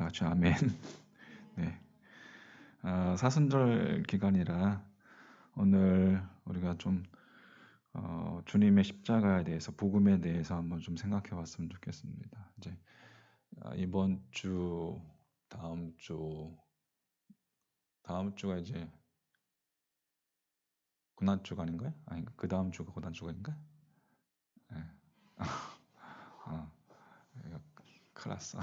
같이 아멘. 네. 사순절 기간이라 오늘 우리가 좀 주님의 십자가에 대해서 복음에 대해서 한번 좀 생각해 봤으면 좋겠습니다. 이제 이번 주 다음 주가 이제 고난 주간인가요? 아니 그 다음 주가 고난 주간인가? 네. 아, 이거 큰일 났어.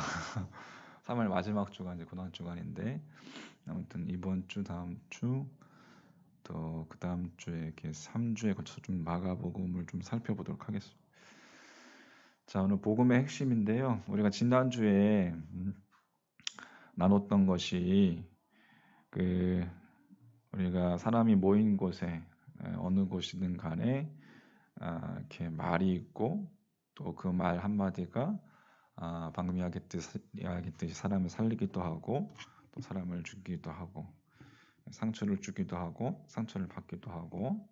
3월 마지막 주가 이제 고난 주간인데 아무튼 이번 주 다음 주 또 그 다음 주에 이렇게 3주에 걸쳐서 좀 마가복음을 좀 살펴보도록 하겠습니다. 자, 오늘 복음의 핵심인데요. 우리가 지난주에 나눴던 것이 그 우리가 사람이 모인 곳에 어느 곳이든 간에 이렇게 말이 있고 또 그 말 한마디가 방금 이야기했듯이 사람을 살리기도 하고 또 사람을 죽이기도 하고 상처를 주기도 하고 상처를 받기도 하고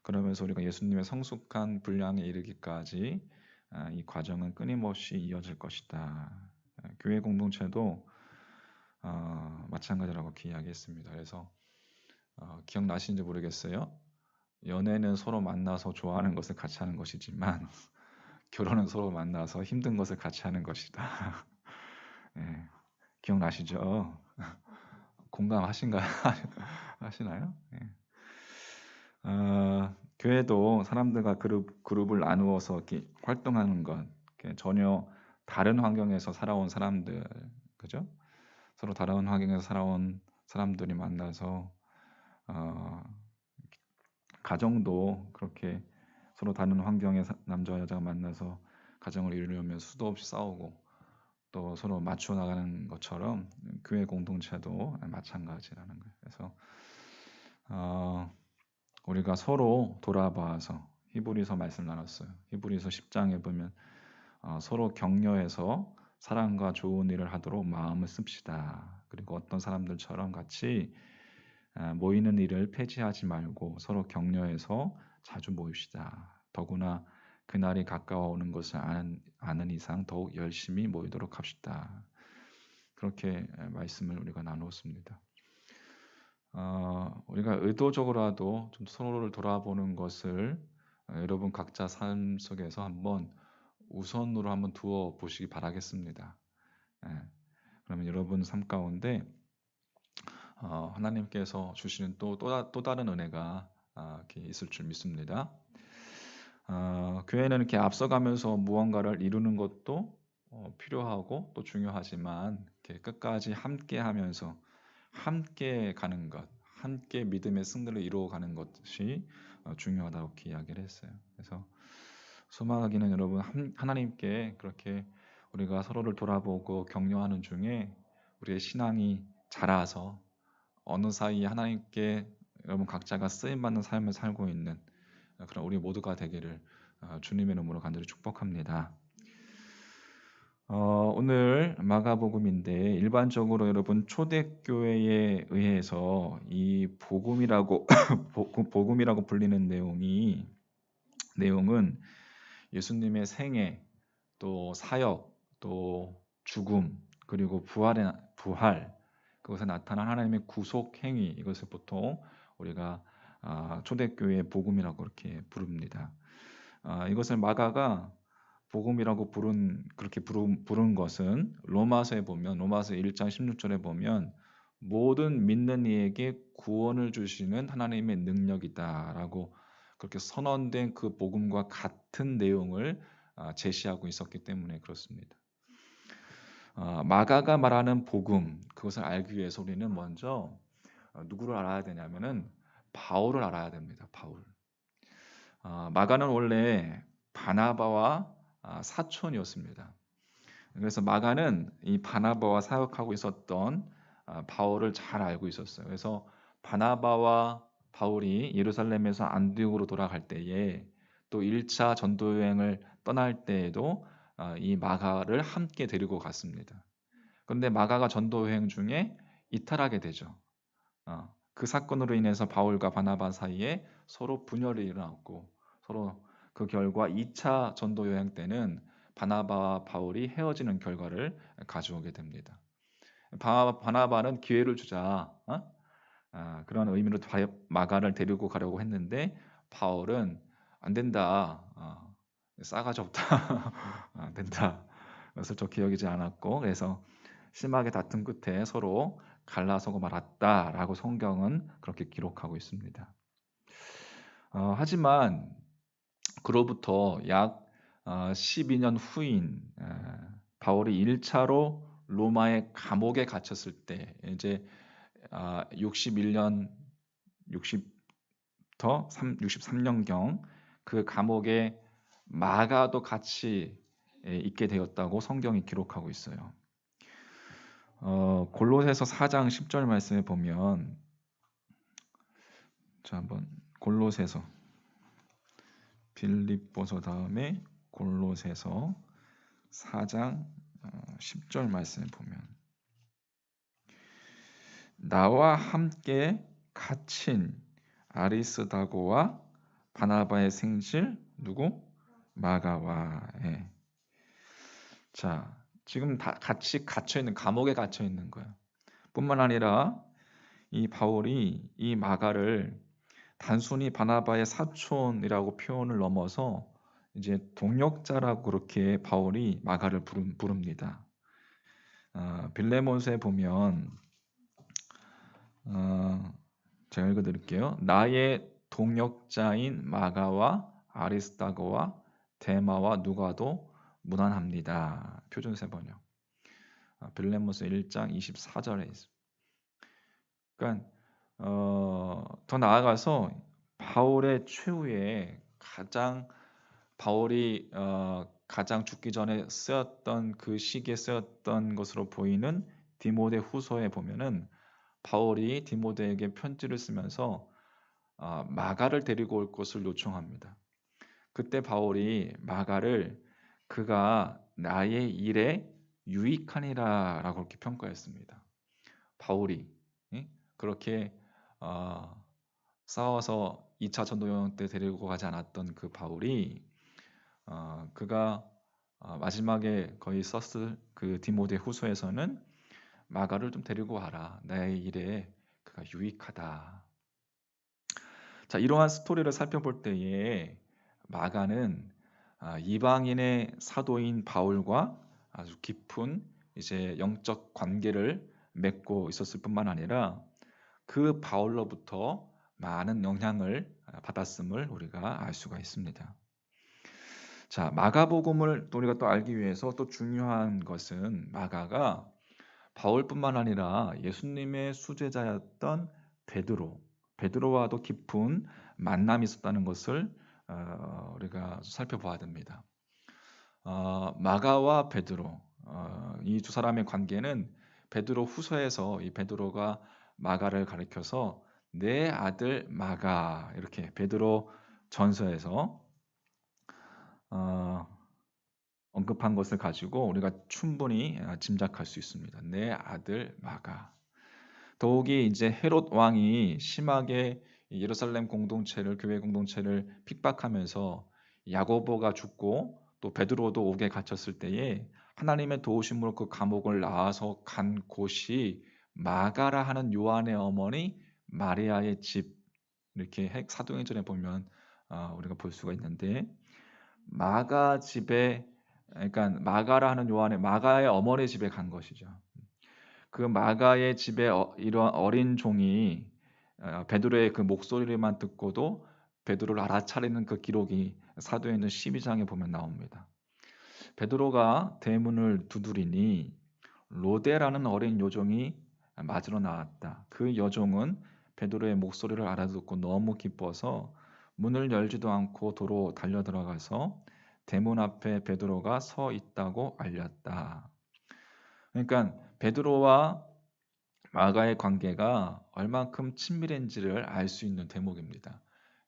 그러면서 우리가 예수님의 성숙한 분량에 이르기까지 이 과정은 끊임없이 이어질 것이다. 교회 공동체도 마찬가지라고 이야기했습니다. 그래서 기억나시는지 모르겠어요. 연애는 서로 만나서 좋아하는 것을 같이 하는 것이지만 결혼은 서로 만나서 힘든 것을 같이 하는 것이다. 네, 기억나시죠? 공감하신가요? 하시나요? 네. 교회도 사람들과 그룹을 나누어서 이렇게 활동하는 것, 이렇게 전혀 다른 환경에서 살아온 사람들, 그죠? 서로 다른 환경에서 살아온 사람들이 만나서 가정도 그렇게 서로 다른 환경의 남자와 여자가 만나서 가정을 이루려면 수도 없이 싸우고 또 서로 맞춰 나가는 것처럼 교회 공동체도 마찬가지라는 거예요. 그래서 우리가 서로 돌아봐서 히브리서 말씀 나눴어요. 히브리서 10장에 보면 서로 격려해서 사랑과 좋은 일을 하도록 마음을 씁시다. 그리고 어떤 사람들처럼 같이 모이는 일을 폐지하지 말고 서로 격려해서 자주 모입시다. 더구나 그날이 가까워 오는 것을 아는 이상 더욱 열심히 모이도록 합시다. 그렇게 말씀을 우리가 나누었습니다. 우리가 의도적으로라도 좀 서로를 돌아보는 것을 여러분 각자 삶 속에서 한번 우선으로 한번 두어 보시기 바라겠습니다. 그러면 여러분 삶 가운데 하나님께서 주시는 또 다른 은혜가 이렇게 있을 줄 믿습니다. 교회는 이렇게 앞서가면서 무언가를 이루는 것도 필요하고 또 중요하지만 이렇게 끝까지 함께하면서 함께 가는 것, 함께 믿음의 승리를 이루어가는 것이 중요하다고 이야기를 했어요. 그래서 소망하기는 여러분 하나님께 그렇게 우리가 서로를 돌아보고 격려하는 중에 우리의 신앙이 자라서 어느 사이에 하나님께 여러분 각자가 쓰임받는 삶을 살고 있는 그런 우리 모두가 되기를 주님의 이름으로 간절히 축복합니다. 오늘 마가복음인데 일반적으로 여러분 초대교회에 의해서 이 복음이라고 복음이라고 불리는 내용은 예수님의 생애, 또 사역, 또 죽음, 그리고 부활, 그것에 나타난 하나님의 구속 행위, 이것을 보통 우리가 초대교회의 복음이라고 이렇게 부릅니다. 이것을 마가가 복음이라고 그렇게 부른 것은 로마서에 보면 로마서 1장 16절에 보면 모든 믿는 이에게 구원을 주시는 하나님의 능력이다라고 그렇게 선언된 그 복음과 같은 내용을 제시하고 있었기 때문에 그렇습니다. 마가가 말하는 복음, 그것을 알기 위해서 우리는 먼저 누구를 알아야 되냐면은 바울을 알아야 됩니다. 바울. 마가는 원래 바나바와 사촌이었습니다. 그래서 마가는 이 바나바와 사역하고 있었던 바울을 잘 알고 있었어요. 그래서 바나바와 바울이 예루살렘에서 안디옥으로 돌아갈 때에 또 1차 전도 여행을 떠날 때에도 이 마가를 함께 데리고 갔습니다. 그런데 마가가 전도 여행 중에 이탈하게 되죠. 그 사건으로 인해서 바울과 바나바 사이에 서로 분열이 일어났고 서로 그 결과 2차 전도 여행 때는 바나바와 바울이 헤어지는 결과를 가져오게 됩니다. 바나바는 기회를 주자. 그런 의미로 마가를 데리고 가려고 했는데 바울은 안 된다. 싸가지 없다. 안 된다. 그것을 좋게 여기지 않았고 그래서 심하게 다툰 끝에 서로 갈라서고 말았다라고 성경은 그렇게 기록하고 있습니다. 하지만 그로부터 약 12년 후인 바울이 1차로 로마의 감옥에 갇혔을 때 이제 61년 60더 63년경 그 감옥에 마가도 같이 있게 되었다고 성경이 기록하고 있어요. 골로새서 4장 10절 말씀에 보면 자 한번 골로새서 빌립보서 다음에 골로새서 4장 10절 말씀에 보면 나와 함께 갇힌 아리스다고와 바나바의 생질 누구? 마가와 자 지금 다 같이 갇혀 있는 감옥에 갇혀 있는 거예요. 뿐만 아니라 이 바울이 이 마가를 단순히 바나바의 사촌이라고 표현을 넘어서 이제 동역자라고 그렇게 바울이 마가를 부릅니다. 빌레몬서에 보면 제가 읽어드릴게요. 나의 동역자인 마가와 아리스다고와 데마와 누가도 무난합니다. 표준세 번역. 빌레몬서 1장 24절에 있습니다. 그러니까 더 나아가서 바울의 최후에 바울이 가장 죽기 전에 쓰였던 그 시기에 쓰였던 것으로 보이는 디모데 후서에 보면은 바울이 디모데에게 편지를 쓰면서 마가를 데리고 올 것을 요청합니다. 그때 바울이 마가를 그가 나의 일에 유익하니라라고 그렇게 평가했습니다. 바울이 그렇게 싸워서 2차 전도여행 때 데리고 가지 않았던 그 바울이 그가 마지막에 거의 썼을 그 디모데 후서에서는 마가를 좀 데리고 와라. 나의 일에 그가 유익하다. 자, 이러한 스토리를 살펴볼 때에 마가는 이방인의 사도인 바울과 아주 깊은 이제 영적 관계를 맺고 있었을 뿐만 아니라 그 바울로부터 많은 영향을 받았음을 우리가 알 수가 있습니다. 자, 마가복음을 우리가 또 알기 위해서 또 중요한 것은 마가가 바울뿐만 아니라 예수님의 수제자였던 베드로와도 깊은 만남이 있었다는 것을 우리가 살펴봐야 됩니다. 마가와 베드로 이 두 사람의 관계는 베드로 후서에서 이 베드로가 마가를 가리켜서 내 아들 마가 이렇게 베드로 전서에서 언급한 것을 가지고 우리가 충분히 짐작할 수 있습니다. 내 아들 마가. 더욱이 이제 헤롯 왕이 심하게 예루살렘 공동체를 교회 공동체를 핍박하면서 야고보가 죽고 또 베드로도 옥에 갇혔을 때에 하나님의 도우심으로 그 감옥을 나와서 간 곳이 마가라 하는 요한의 어머니 마리아의 집 이렇게 사도행전에 보면 우리가 볼 수가 있는데 마가 집에 그러니까 마가라 하는 요한의 마가의 어머니 집에 간 것이죠. 그 마가의 집에 이러한 어린 종이 베드로의 그 목소리만 듣고도 베드로를 알아차리는 그 기록이 사도행전 12장에 보면 나옵니다. 베드로가 대문을 두드리니 로데라는 어린 여종이 맞으러 나왔다. 그 여종은 베드로의 목소리를 알아듣고 너무 기뻐서 문을 열지도 않고 도로 달려 들어가서 대문 앞에 베드로가 서 있다고 알렸다. 그러니까 베드로와 마가의 관계가 얼만큼 친밀한지를 알 수 있는 대목입니다.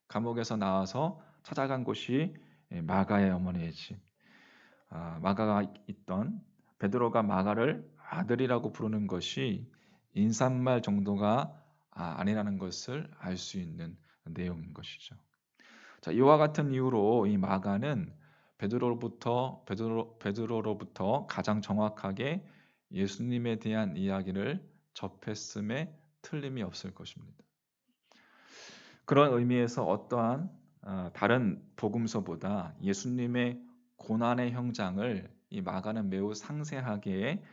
감옥에서 나와서 찾아간 곳이 마가의 어머니의 집. 마가가 있던 베드로가 마가를 아들이라고 부르는 것이 인사말 정도가 아니라는 것을 알 수 있는 내용인 것이죠. 자, 이와 같은 이유로 이 마가는 베드로로부터 가장 정확하게 예수님에 대한 이야기를 접했음에 틀림이 없을 것입니다. 그런 의미에서 어떠한 다른 복음서보다 예수님의 고난의 형장을 이 마가는 매우 상세하게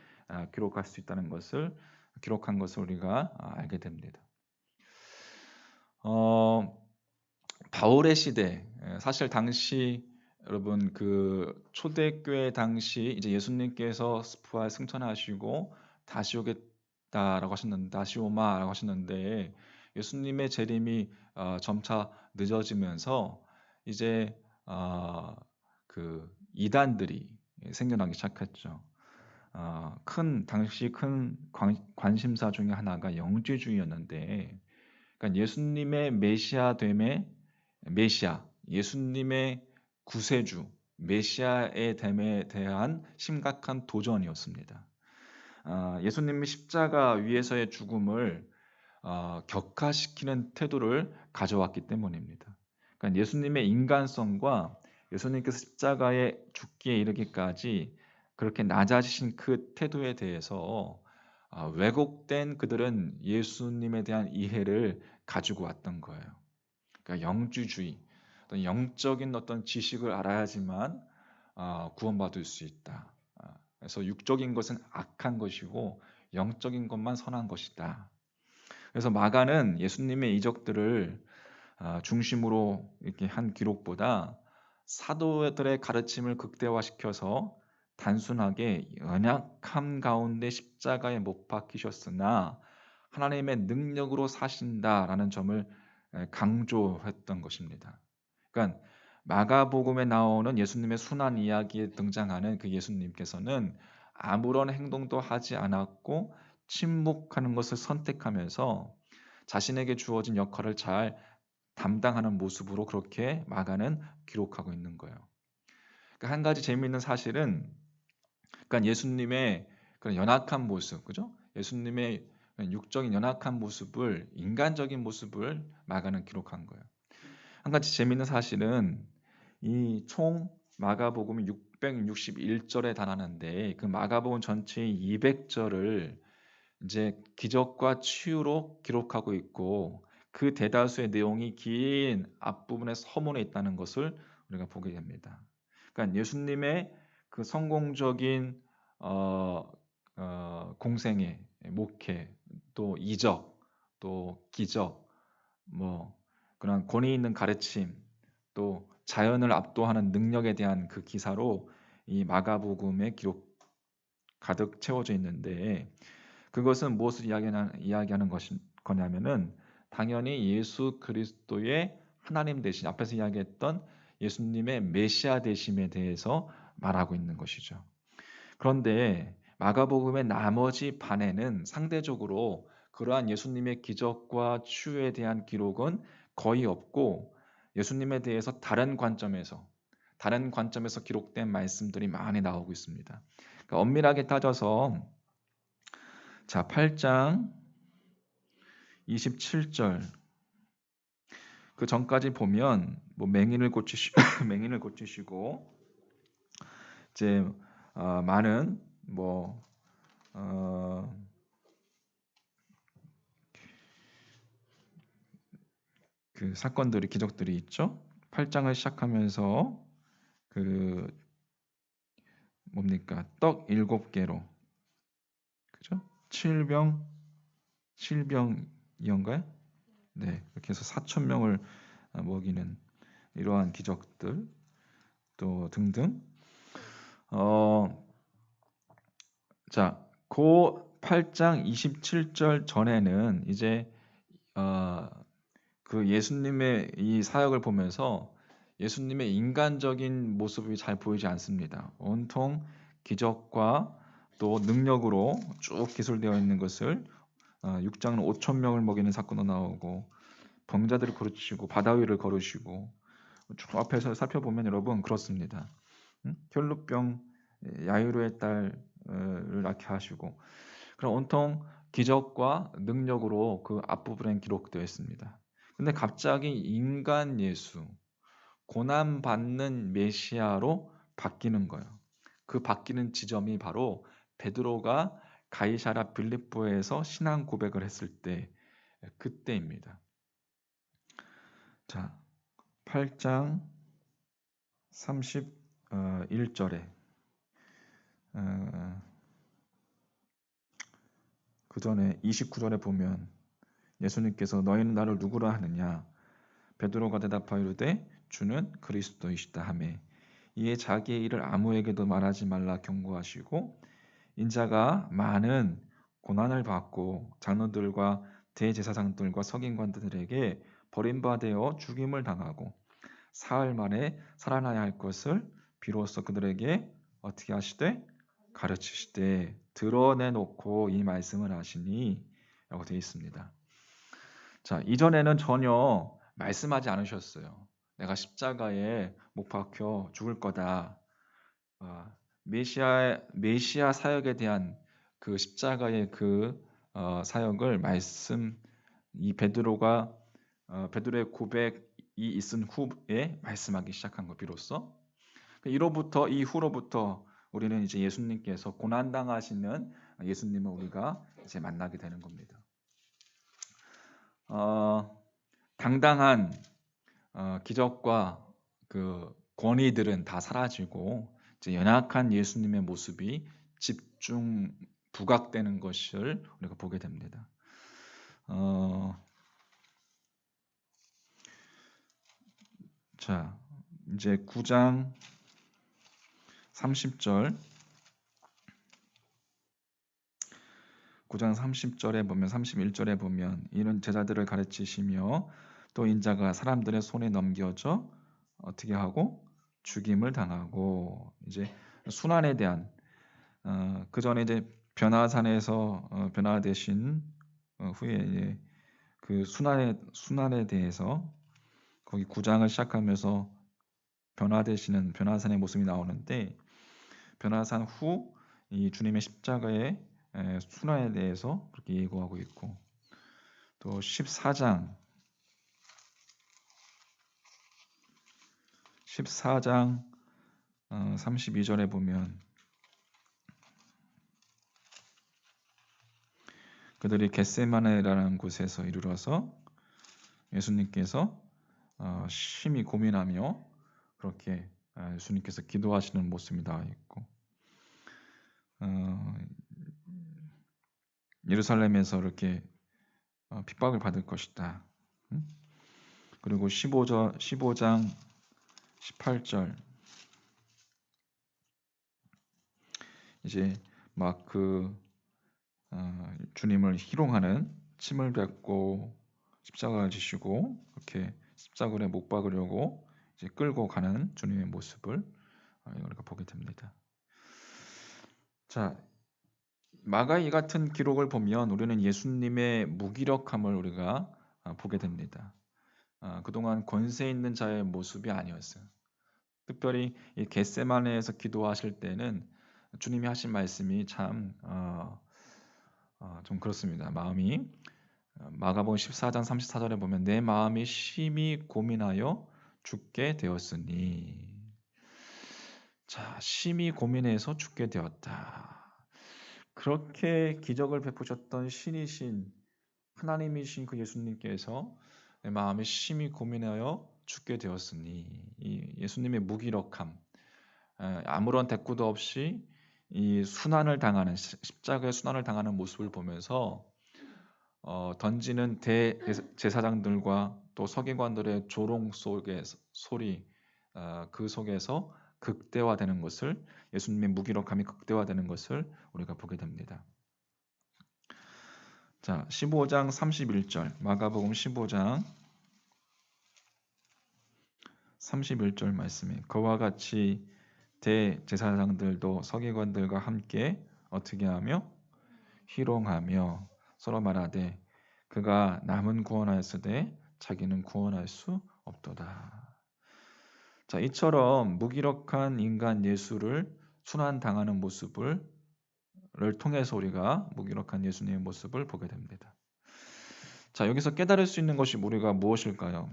기록할 수 있다는 것을 기록한 것을 우리가 알게 됩니다. 바울의 시대, 사실 당시 여러분 그 초대교회 당시 이제 예수님께서 부활 승천하시고 다시 오겠다라고 하셨는데, 다시 오마라고 하셨는데 예수님의 재림이 점차 늦어지면서 이제 그 이단들이 생겨나기 시작했죠. 당시 큰 관심사 중에 하나가 영주주의였는데, 그러니까 예수님의 메시아, 예수님의 구세주, 메시아의 됨에 대한 심각한 도전이었습니다. 예수님이 십자가 위에서의 죽음을 격화시키는 태도를 가져왔기 때문입니다. 그러니까 예수님의 인간성과 예수님께서 십자가에 죽기에 이르기까지 그렇게 낮아지신 그 태도에 대해서 왜곡된 그들은 예수님에 대한 이해를 가지고 왔던 거예요. 그러니까 영주주의, 어떤 영적인 어떤 지식을 알아야지만 구원받을 수 있다. 그래서 육적인 것은 악한 것이고 영적인 것만 선한 것이다. 그래서 마가는 예수님의 이적들을 중심으로 이렇게 한 기록보다 사도들의 가르침을 극대화시켜서 단순하게 연약함 가운데 십자가에 못 박히셨으나 하나님의 능력으로 사신다라는 점을 강조했던 것입니다. 그러니까 마가복음에 나오는 예수님의 순환 이야기에 등장하는 그 예수님께서는 아무런 행동도 하지 않았고 침묵하는 것을 선택하면서 자신에게 주어진 역할을 잘 담당하는 모습으로 그렇게 마가는 기록하고 있는 거예요. 그러니까 한 가지 재미있는 사실은, 그러니까 예수님의 그런 연약한 모습, 그죠? 예수님의 육적인 연약한 모습을, 인간적인 모습을 마가는 기록한 거예요. 한 가지 재미있는 사실은 이 총 마가복음이 661절에 달하는데 그 마가복음 전체의 200절을 이제 기적과 치유로 기록하고 있고 그 대다수의 내용이 긴 앞부분의 서문에 있다는 것을 우리가 보게 됩니다. 그러니까 예수님의 그 성공적인 공생애, 목회, 또 이적, 또 기적, 뭐 그런 권위 있는 가르침, 또 자연을 압도하는 능력에 대한 그 기사로 이 마가복음의 기록 가득 채워져 있는데, 그것은 무엇을 이야기하는 거냐면은 당연히 예수 그리스도의 하나님 되신, 앞에서 이야기했던 예수님의 메시아 되심에 대해서 말하고 있는 것이죠. 그런데 마가복음의 나머지 반에는 상대적으로 그러한 예수님의 기적과 치유에 대한 기록은 거의 없고 예수님에 대해서 다른 관점에서 기록된 말씀들이 많이 나오고 있습니다. 그러니까 엄밀하게 따져서 8장 27절 그 전까지 보면 뭐 맹인을 고치시고 이제 많은 그 사건들이, 기적들이 있죠. 8장을 시작하면서 그 뭡니까? 떡 7개로, 그죠? 칠병이었가요? 네, 이렇게 해서 4,000명을 먹이는 이러한 기적들 또 등등. 그 8장 27절 전에는 이제 그 예수님의 이 사역을 보면서 예수님의 인간적인 모습이 잘 보이지 않습니다. 온통 기적과 또 능력으로 쭉 기술되어 있는 것을 6장은 5,000명을 먹이는 사건도 나오고 병자들을 고치시고 바다 위를 걸으시고 쭉 앞에서 살펴보면 여러분 그렇습니다. 혈루병 야이로의 딸을 낳게 하시고 그런 온통 기적과 능력으로 그 앞부분엔 기록되어 있습니다. 근데 갑자기 인간 예수, 고난받는 메시아로 바뀌는 거예요. 그 바뀌는 지점이 바로 베드로가 가이사랴 빌립보에서 신앙 고백을 했을 때 그때입니다. 자, 8장 31절에 그 전에 29절에 보면 예수님께서 너희는 나를 누구라 하느냐? 베드로가 대답하여 이르되 주는 그리스도이시다 하매 이에 자기의 일을 아무에게도 말하지 말라 경고하시고 인자가 많은 고난을 받고 장로들과 대제사장들과 서기관들에게 버림받아 죽임을 당하고 사흘 만에 살아나야 할 것을 비로소 그들에게 어떻게 하시되 가르치시되 드러내놓고 이 말씀을 하시니 라고 되어 있습니다. 자, 이전에는 전혀 말씀하지 않으셨어요. 내가 십자가에 못 박혀 죽을 거다. 메시아 사역에 대한 그 십자가의 그 사역을 이 베드로의 고백이 있은 후에 말씀하기 시작한 거 비로소. 이후로부터 우리는 이제 예수님께서 고난 당하시는 예수님을 우리가 이제 만나게 되는 겁니다. 당당한 기적과 그 권위들은 다 사라지고 이제 연약한 예수님의 모습이 집중 부각되는 것을 우리가 보게 됩니다. 자, 이제 9장 30절 9장 30절에 보면 31절에 보면 이런 제자들을 가르치시며 또 인자가 사람들의 손에 넘겨져 어떻게 하고 죽임을 당하고 이제 순환에 대한 그 전에 이제 변화산에서 변화되신 후에 이제 그 순환에 대해서 거기 9장을 시작하면서 변화되시는 변화산의 모습이 나오는데 변화산 후 이 주님의 십자가의 순환에 대해서 그렇게 예고하고 있고 또 14장 32절에 보면 그들이 겟세마네라는 곳에서 이르러서 예수님께서 심히 고민하며 그렇게 예수님께서 기도하시는 모습이 나와 있고 예루살렘에서 이렇게 핍박을 받을 것이다. 그리고 15장 18절 이제 막 그 주님을 희롱하는 침을 뱉고 십자가를 지시고 이렇게 십자가에 못 박으려고 이제 끌고 가는 주님의 모습을 우리가 보게 됩니다. 자, 마가이 같은 기록을 보면 우리는 예수님의 무기력함을 우리가 보게 됩니다. 그동안 권세 있는 자의 모습이 아니었어요. 특별히 이 겟세마네에서 기도하실 때는 주님이 하신 말씀이 참 좀 그렇습니다. 마음이 마가복음 14장 34절에 보면 내 마음이 심히 고민하여 죽게 되었으니 자, 심히 고민해서 죽게 되었다. 그렇게 기적을 베푸셨던 신이신 하나님이신 그 예수님께서 내 마음이 심히 고민하여 죽게 되었으니 이 예수님의 무기력함 아무런 대꾸도 없이 이 순환을 당하는 십자가의 순환을 당하는 모습을 보면서 던지는 대제사장들과 또 서기관들의 조롱 속의 소리 그 속에서 극대화되는 것을 예수님의 무기력함이 극대화되는 것을 우리가 보게 됩니다. 자, 15장 31절 마가복음 15장 31절 말씀에 그와 같이 대제사장들도 서기관들과 함께 어떻게 하며 희롱하며 서로 말하되 그가 남은 구원하였으되 자기는 구원할 수 없도다. 자, 이처럼 무기력한 인간 예수를 순환당하는 모습을 통해서 우리가 무기력한 예수님의 모습을 보게 됩니다. 자, 여기서 깨달을 수 있는 것이 우리가 무엇일까요?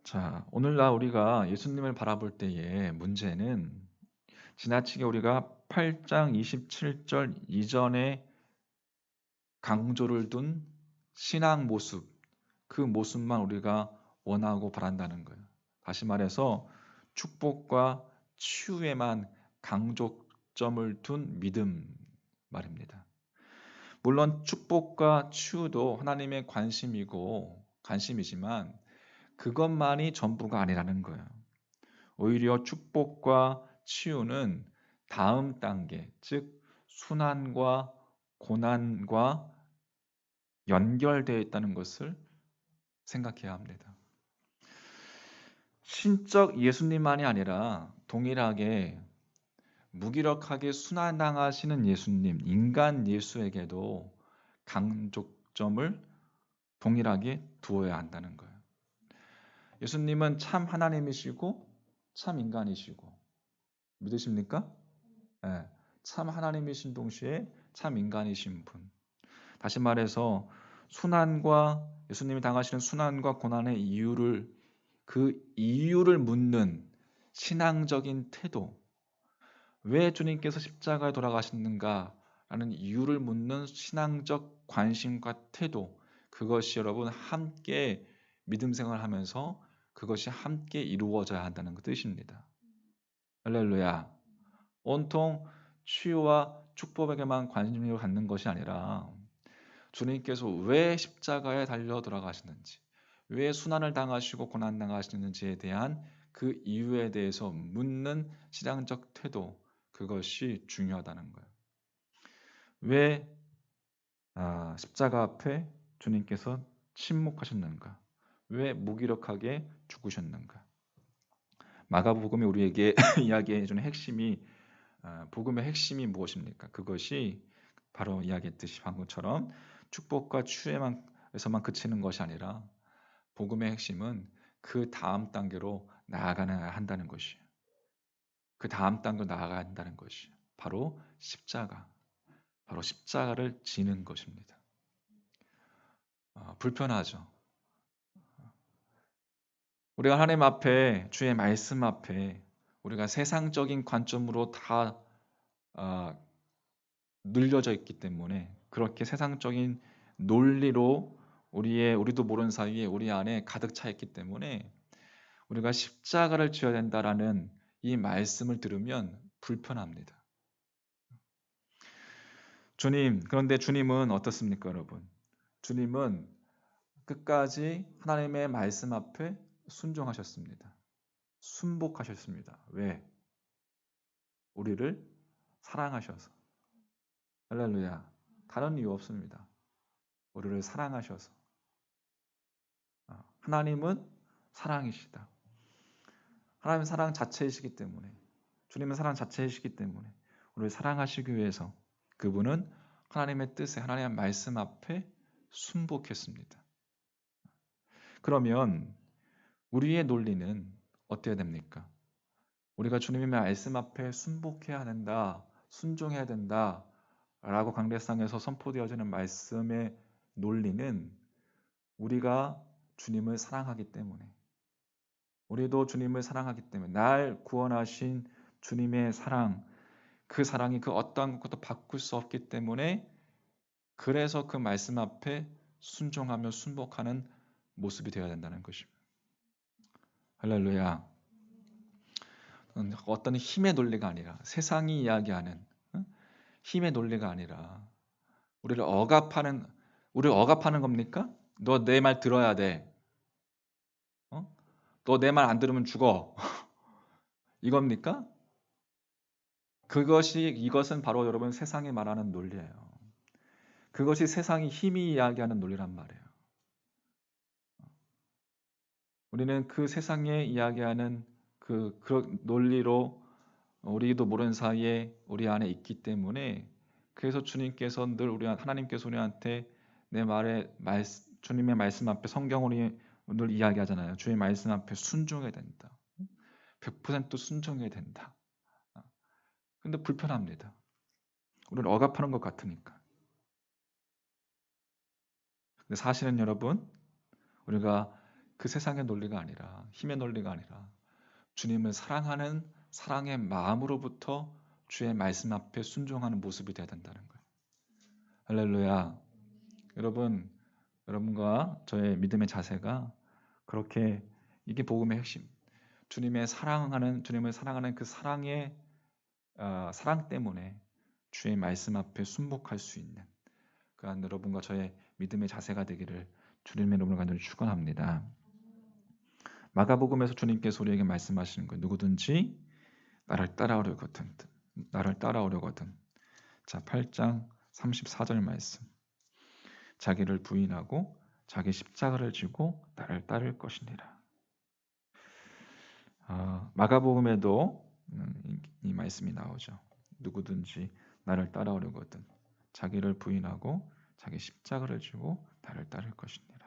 자, 오늘날 우리가 예수님을 바라볼 때의 문제는 지나치게 우리가 18장 27절 이전에 강조를 둔 신앙 모습, 그 모습만 우리가 원하고 바란다는 거예요. 다시 말해서 축복과 치유에만 강조점을 둔 믿음 말입니다. 물론 축복과 치유도 하나님의 관심이지만 그것만이 전부가 아니라는 거예요. 오히려 축복과 치유는 다음 단계, 즉 순환과 고난과 연결되어 있다는 것을 생각해야 합니다. 신적 예수님만이 아니라 동일하게 무기력하게 순환당하시는 예수님, 인간 예수에게도 강조점을 동일하게 두어야 한다는 거예요. 예수님은 참 하나님이시고 참 인간이시고 믿으십니까? 네, 참 하나님이신 동시에 참 인간이신 분. 다시 말해서 예수님이 당하시는 순환과 고난의 그 이유를 묻는 신앙적인 태도, 왜 주님께서 십자가에 돌아가셨는가라는 이유를 묻는 신앙적 관심과 태도, 그것이 여러분 함께 믿음 생활하면서 그것이 함께 이루어져야 한다는 그 뜻입니다. 할렐루야. 온통 치유와 축복에게만 관심을 갖는 것이 아니라 주님께서 왜 십자가에 달려 돌아가시는지, 왜 순환을 당하시고 고난 당하시는지에 대한 그 이유에 대해서 묻는 신앙적 태도, 그것이 중요하다는 거예요. 왜 십자가 앞에 주님께서 침묵하셨는가? 왜 무기력하게 죽으셨는가? 마가복음이 우리에게 이야기해 주는 복음의 핵심이 무엇입니까? 그것이 바로 이야기했듯이 방금처럼 축복과 치유에서만 그치는 것이 아니라 복음의 핵심은 그 다음 단계로 나아가야 한다는 것이에요. 그 다음 단계로 나아가야 한다는 것이 바로 십자가를 지는 것입니다. 불편하죠. 우리가 하나님 앞에, 주의 말씀 앞에 우리가 세상적인 관점으로 다 눌려져 있기 때문에, 그렇게 세상적인 논리로 우리도 모르는 사이에 우리 안에 가득 차 있기 때문에 우리가 십자가를 지어야 된다라는 이 말씀을 들으면 불편합니다. 그런데 주님은 어떻습니까, 여러분? 주님은 끝까지 하나님의 말씀 앞에 순종하셨습니다. 순복하셨습니다. 왜? 우리를 사랑하셔서. 할렐루야. 다른 이유 없습니다. 우리를 사랑하셔서. 하나님은 사랑이시다. 하나님은 사랑 자체이시기 때문에, 주님은 사랑 자체이시기 때문에 우리를 사랑하시기 위해서 그분은 하나님의 뜻에, 하나님의 말씀 앞에 순복했습니다. 그러면 우리의 논리는 어때야 됩니까? 우리가 주님의 말씀 앞에 순복해야 된다, 순종해야 된다 라고 강대상에서 선포되어지는 말씀의 논리는 우리가 주님을 사랑하기 때문에, 우리도 주님을 사랑하기 때문에, 날 구원하신 주님의 사랑, 그 사랑이 그 어떠한 것도 바꿀 수 없기 때문에, 그래서 그 말씀 앞에 순종하며 순복하는 모습이 되어야 된다는 것입니다. 할렐루야. 어떤 힘의 논리가 아니라, 세상이 이야기하는 힘의 논리가 아니라 우리를 억압하는 겁니까? 너 내 말 들어야 돼. 너 내 말 안 들으면 죽어. 이겁니까? 이것은 바로 여러분 세상이 말하는 논리예요. 그것이 세상이 힘이 이야기하는 논리란 말이에요. 우리는 그 세상에 이야기하는 그 논리로 우리도 모르는 사이에 우리 안에 있기 때문에, 그래서 하나님께서 우리한테 주님의 말씀 앞에, 성경으로 늘 이야기하잖아요. 주의 말씀 앞에 순종해야 된다. 100% 순종해야 된다. 근데 불편합니다. 우리를 억압하는 것 같으니까. 근데 사실은 여러분, 우리가 그 세상의 논리가 아니라, 힘의 논리가 아니라 주님을 사랑하는 사랑의 마음으로부터 주의 말씀 앞에 순종하는 모습이 되어야 된다는 거예요. 할렐루야. 여러분과 저의 믿음의 자세가 그렇게, 이게 복음의 핵심. 주님을 사랑하는 그 사랑의 사랑 때문에 주의 말씀 앞에 순복할 수 있는 그러한 여러분과 저의 믿음의 자세가 되기를 주님의 이름으로 간절히 축원합니다. 마가복음에서 주님께서 우리에게 말씀하시는 거예요. 누구든지 나를 따라오려거든. 자, 8장 34절 말씀. 자기를 부인하고 자기 십자가를 지고 나를 따를 것이니라. 마가복음에도 이 말씀이 나오죠. 누구든지 나를 따라오려거든 자기를 부인하고 자기 십자가를 지고 나를 따를 것이니라.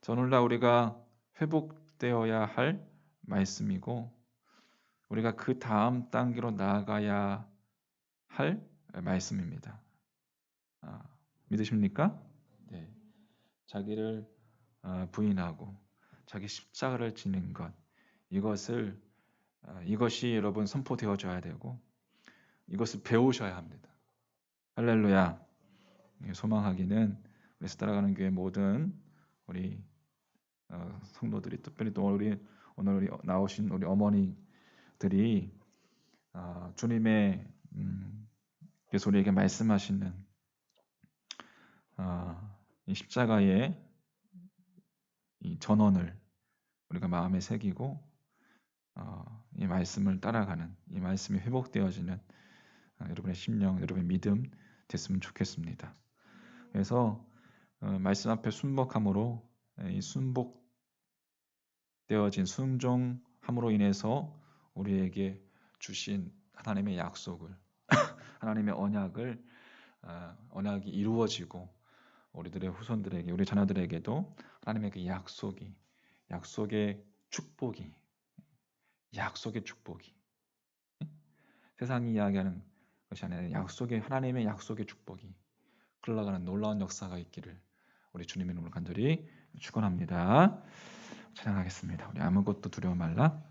오늘날 우리가 회복되어야 할 말씀이고 우리가 그 다음 단계로 나아가야 할 말씀입니다. 믿으십니까? 네. 자기를 부인하고 자기 십자가를 지는 것, 이것이 여러분 선포되어져야 되고 이것을 배우셔야 합니다. 할렐루야. 소망하기는 우리에서 따라가는 교회 모든 우리 성도들이, 특별히 또 오늘 나오신 우리 어머니들이 주님의 그래서 우리에게 말씀하시는 이 십자가의 이 전언을 우리가 마음에 새기고 이 말씀을 따라가는, 이 말씀이 회복되어지는 여러분의 심령, 여러분의 믿음 됐으면 좋겠습니다. 그래서 말씀 앞에 순복함으로, 이 순복되어진 순종함으로 인해서 우리에게 주신 하나님의 약속을 하나님의 언약이 이루어지고 우리들의 후손들에게, 우리 자녀들에게도 하나님의 그 약속의 축복이 세상이 이야기하는 것이 아니라 하나님의 약속의 축복이 흘러가는 놀라운 역사가 있기를 우리 주님의 이름으로 간절히 축원합니다. 찬양하겠습니다. 우리 아무것도 두려워 말라.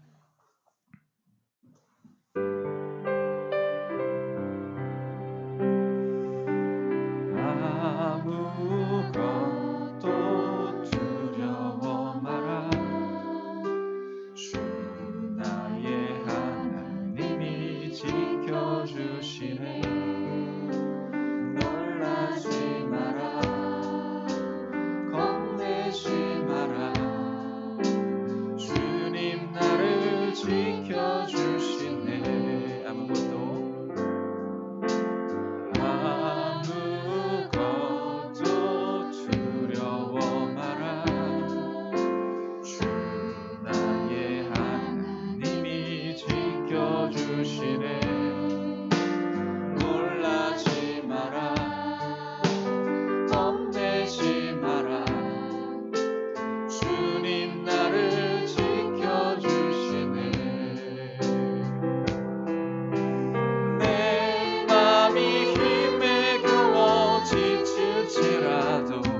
지칠지라도